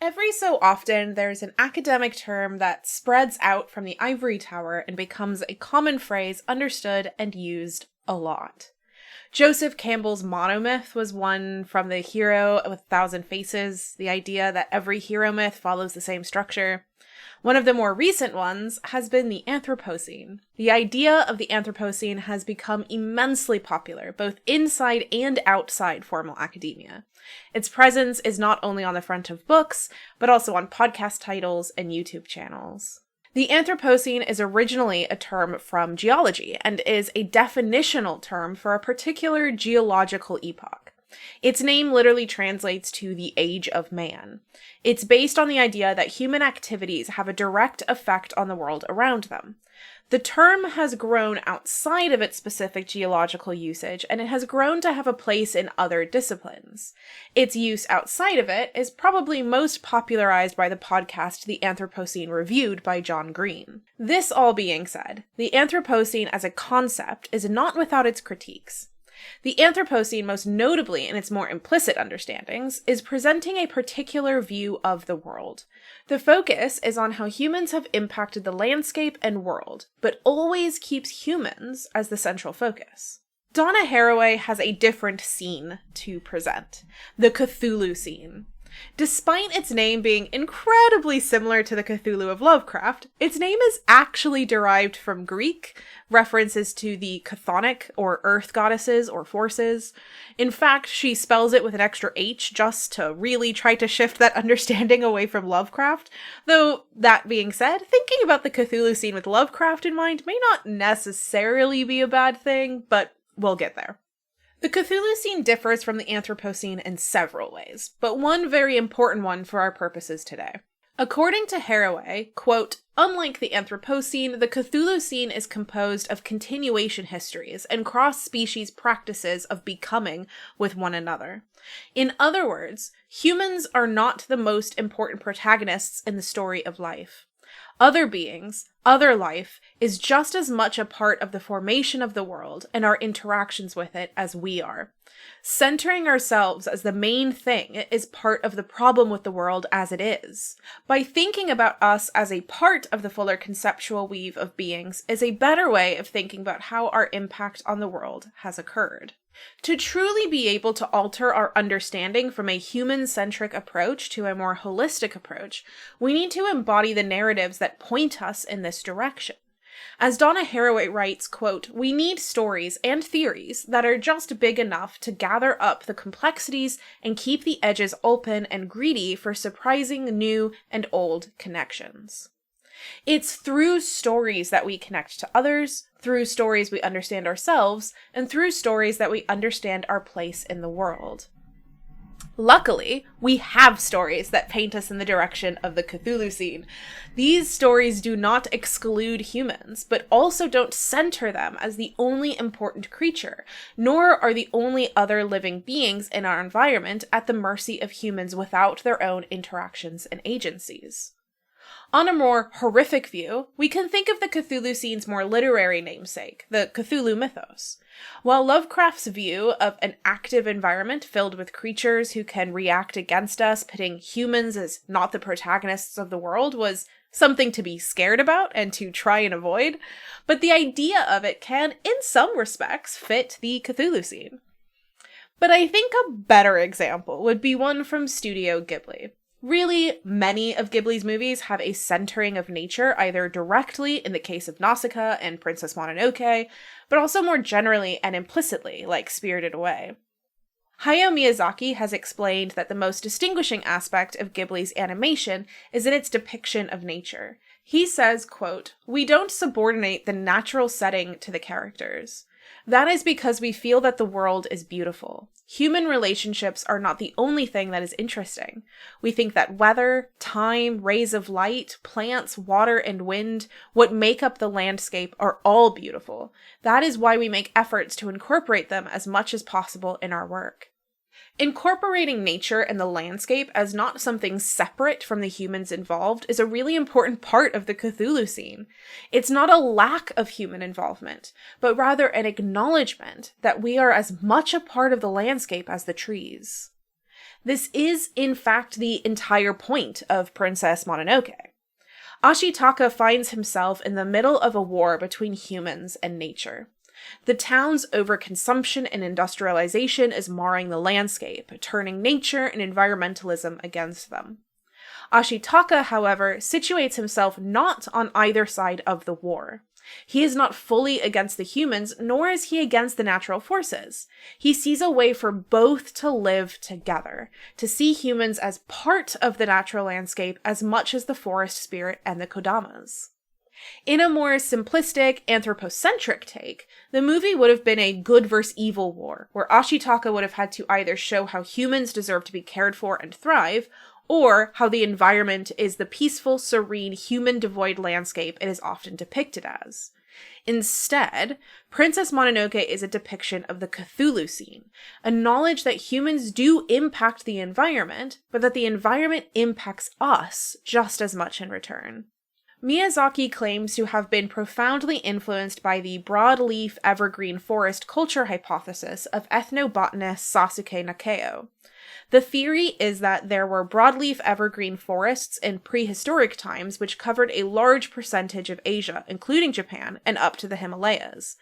Every so often, there's an academic term that spreads out from the Ivory Tower and becomes a common phrase understood and used a lot. Joseph Campbell's monomyth was one from the hero with 1,000 faces, the idea that every hero myth follows the same structure. One of the more recent ones has been the Anthropocene. The idea of the Anthropocene has become immensely popular, both inside and outside formal academia. Its presence is not only on the front of books, but also on podcast titles and YouTube channels. The Anthropocene is originally a term from geology and is a definitional term for a particular geological epoch. Its name literally translates to the age of man. It's based on the idea that human activities have a direct effect on the world around them. The term has grown outside of its specific geological usage, and it has grown to have a place in other disciplines. Its use outside of it is probably most popularized by the podcast The Anthropocene Reviewed by John Green. This all being said, the Anthropocene as a concept is not without its critiques. The Anthropocene, most notably in its more implicit understandings, is presenting a particular view of the world. The focus is on how humans have impacted the landscape and world, but always keeps humans as the central focus. Donna Haraway has a different scene to present, the Chthulucene. Despite its name being incredibly similar to the Cthulhu of Lovecraft, its name is actually derived from Greek, references to the chthonic or earth goddesses or forces. In fact, she spells it with an extra H just to really try to shift that understanding away from Lovecraft. Though, that being said, thinking about the Chthulucene with Lovecraft in mind may not necessarily be a bad thing, but we'll get there. The Chthulucene differs from the Anthropocene in several ways, but one very important one for our purposes today. According to Haraway, quote, unlike the Anthropocene, the Chthulucene is composed of continuation histories and cross-species practices of becoming with one another. In other words, humans are not the most important protagonists in the story of life. Other beings, other life, is just as much a part of the formation of the world and our interactions with it as we are. Centering ourselves as the main thing is part of the problem with the world as it is. By thinking about us as a part of the fuller conceptual weave of beings is a better way of thinking about how our impact on the world has occurred. To truly be able to alter our understanding from a human-centric approach to a more holistic approach, we need to embody the narratives that point us in this direction. As Donna Haraway writes, quote, we need stories and theories that are just big enough to gather up the complexities and keep the edges open and greedy for surprising new and old connections. It's through stories that we connect to others, through stories we understand ourselves, and through stories that we understand our place in the world. Luckily, we have stories that paint us in the direction of the Chthulucene. These stories do not exclude humans, but also don't center them as the only important creature, nor are the only other living beings in our environment at the mercy of humans without their own interactions and agencies. On a more horrific view, we can think of the Chthulucene's more literary namesake, the Cthulhu mythos. While Lovecraft's view of an active environment filled with creatures who can react against us, pitting humans as not the protagonists of the world, was something to be scared about and to try and avoid, but the idea of it can, in some respects, fit the Chthulucene. But I think a better example would be one from Studio Ghibli. Really, many of Ghibli's movies have a centering of nature, either directly, in the case of Nausicaa and Princess Mononoke, but also more generally and implicitly, like Spirited Away. Hayao Miyazaki has explained that the most distinguishing aspect of Ghibli's animation is in its depiction of nature. He says, quote, we don't subordinate the natural setting to the characters. That is because we feel that the world is beautiful. Human relationships are not the only thing that is interesting. We think that weather, time, rays of light, plants, water, and wind, what make up the landscape, are all beautiful. That is why we make efforts to incorporate them as much as possible in our work. Incorporating nature and the landscape as not something separate from the humans involved is a really important part of the Chthulucene. It's not a lack of human involvement, but rather an acknowledgement that we are as much a part of the landscape as the trees. This is, in fact, the entire point of Princess Mononoke. Ashitaka finds himself in the middle of a war between humans and nature. The town's overconsumption and industrialization is marring the landscape, turning nature and environmentalism against them. Ashitaka, however, situates himself not on either side of the war. He is not fully against the humans, nor is he against the natural forces. He sees a way for both to live together, to see humans as part of the natural landscape as much as the forest spirit and the Kodamas. In a more simplistic, anthropocentric take, the movie would have been a good versus evil war, where Ashitaka would have had to either show how humans deserve to be cared for and thrive, or how the environment is the peaceful, serene, human-devoid landscape it is often depicted as. Instead, Princess Mononoke is a depiction of the Chthulucene, a knowledge that humans do impact the environment, but that the environment impacts us just as much in return. Miyazaki claims to have been profoundly influenced by the broadleaf evergreen forest culture hypothesis of ethnobotanist Sasuke Nakao. The theory is that there were broadleaf evergreen forests in prehistoric times which covered a large percentage of Asia, including Japan, and up to the Himalayas.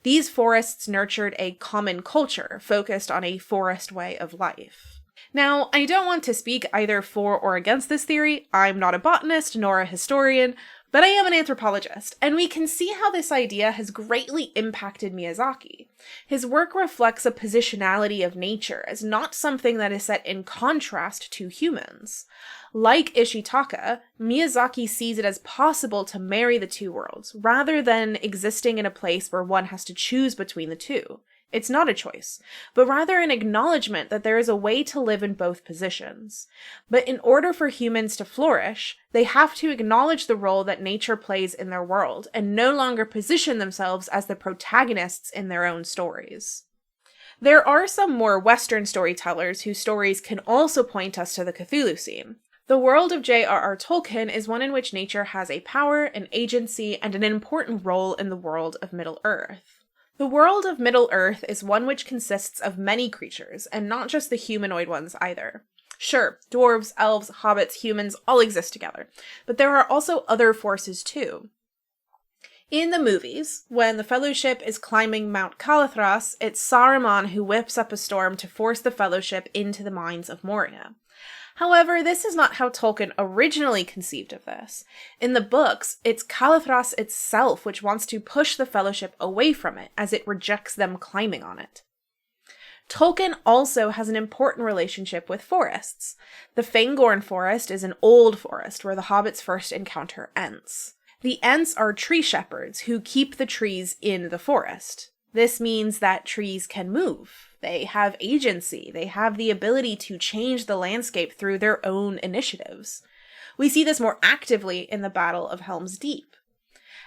These forests nurtured a common culture focused on a forest way of life. Now, I don't want to speak either for or against this theory. I'm not a botanist nor a historian, but I am an anthropologist, and we can see how this idea has greatly impacted Miyazaki. His work reflects a positionality of nature as not something that is set in contrast to humans. Like Ishitaka, Miyazaki sees it as possible to marry the two worlds, rather than existing in a place where one has to choose between the two. It's not a choice, but rather an acknowledgement that there is a way to live in both positions. But in order for humans to flourish, they have to acknowledge the role that nature plays in their world, and no longer position themselves as the protagonists in their own stories. There are some more Western storytellers whose stories can also point us to the Chthulucene. The world of J.R.R. Tolkien is one in which nature has a power, an agency, and an important role in the world of Middle-earth. The world of Middle-earth is one which consists of many creatures, and not just the humanoid ones either. Sure, dwarves, elves, hobbits, humans all exist together, but there are also other forces too. In the movies, when the Fellowship is climbing Mount Calathras, it's Saruman who whips up a storm to force the Fellowship into the mines of Moria. However, this is not how Tolkien originally conceived of this. In the books, it's Calathras itself which wants to push the Fellowship away from it, as it rejects them climbing on it. Tolkien also has an important relationship with forests. The Fangorn forest is an old forest where the hobbits first encounter Ents. The Ents are tree shepherds who keep the trees in the forest. This means that trees can move. They have agency. They have the ability to change the landscape through their own initiatives. We see this more actively in the Battle of Helm's Deep.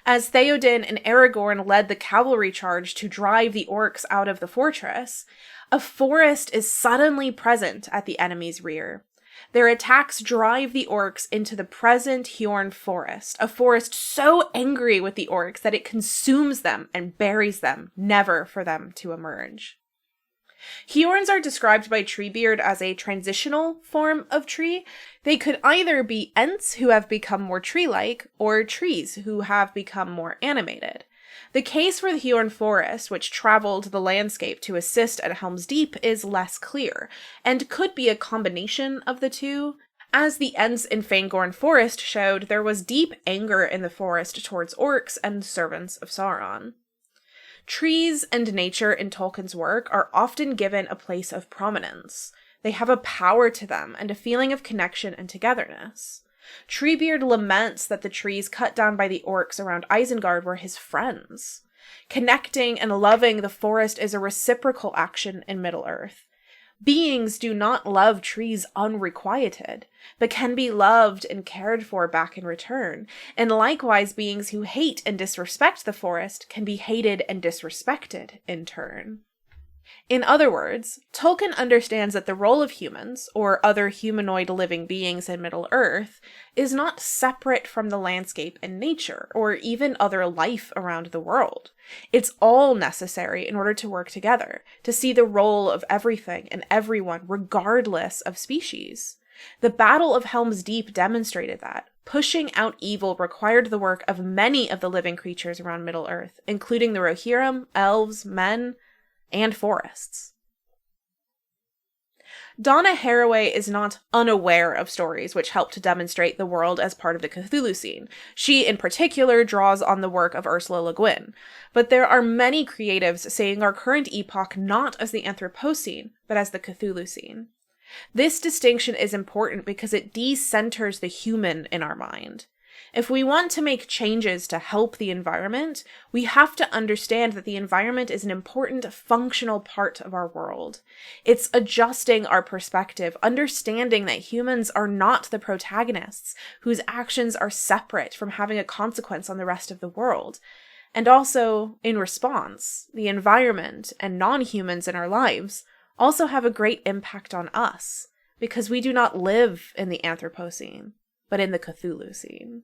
As Theoden and Aragorn led the cavalry charge to drive the orcs out of the fortress, a forest is suddenly present at the enemy's rear. Their attacks drive the orcs into the present Hjorn forest, a forest so angry with the orcs that it consumes them and buries them, never for them to emerge. Hjorns are described by Treebeard as a transitional form of tree. They could either be Ents who have become more tree-like, or trees who have become more animated. The case for the Hjorn forest, which traveled the landscape to assist at Helm's Deep, is less clear, and could be a combination of the two. As the Ents in Fangorn forest showed, there was deep anger in the forest towards orcs and servants of Sauron. Trees and nature in Tolkien's work are often given a place of prominence. They have a power to them and a feeling of connection and togetherness. Treebeard laments that the trees cut down by the orcs around Isengard were his friends. Connecting and loving the forest is a reciprocal action in Middle-earth. Beings do not love trees unrequited, but can be loved and cared for back in return, and likewise beings who hate and disrespect the forest can be hated and disrespected in turn. In other words, Tolkien understands that the role of humans, or other humanoid living beings in Middle-earth, is not separate from the landscape and nature, or even other life around the world. It's all necessary in order to work together, to see the role of everything and everyone regardless of species. The Battle of Helm's Deep demonstrated that. Pushing out evil required the work of many of the living creatures around Middle-earth, including the Rohirrim, elves, men, and forests. Donna Haraway is not unaware of stories which help to demonstrate the world as part of the Chthulucene. She, in particular, draws on the work of Ursula Le Guin. But there are many creatives saying our current epoch not as the Anthropocene, but as the Chthulucene. This distinction is important because it decenters the human in our mind. If we want to make changes to help the environment, we have to understand that the environment is an important functional part of our world. It's adjusting our perspective, understanding that humans are not the protagonists, whose actions are separate from having a consequence on the rest of the world. And also, in response, the environment and non-humans in our lives also have a great impact on us, because we do not live in the Anthropocene, but in the Chthulucene.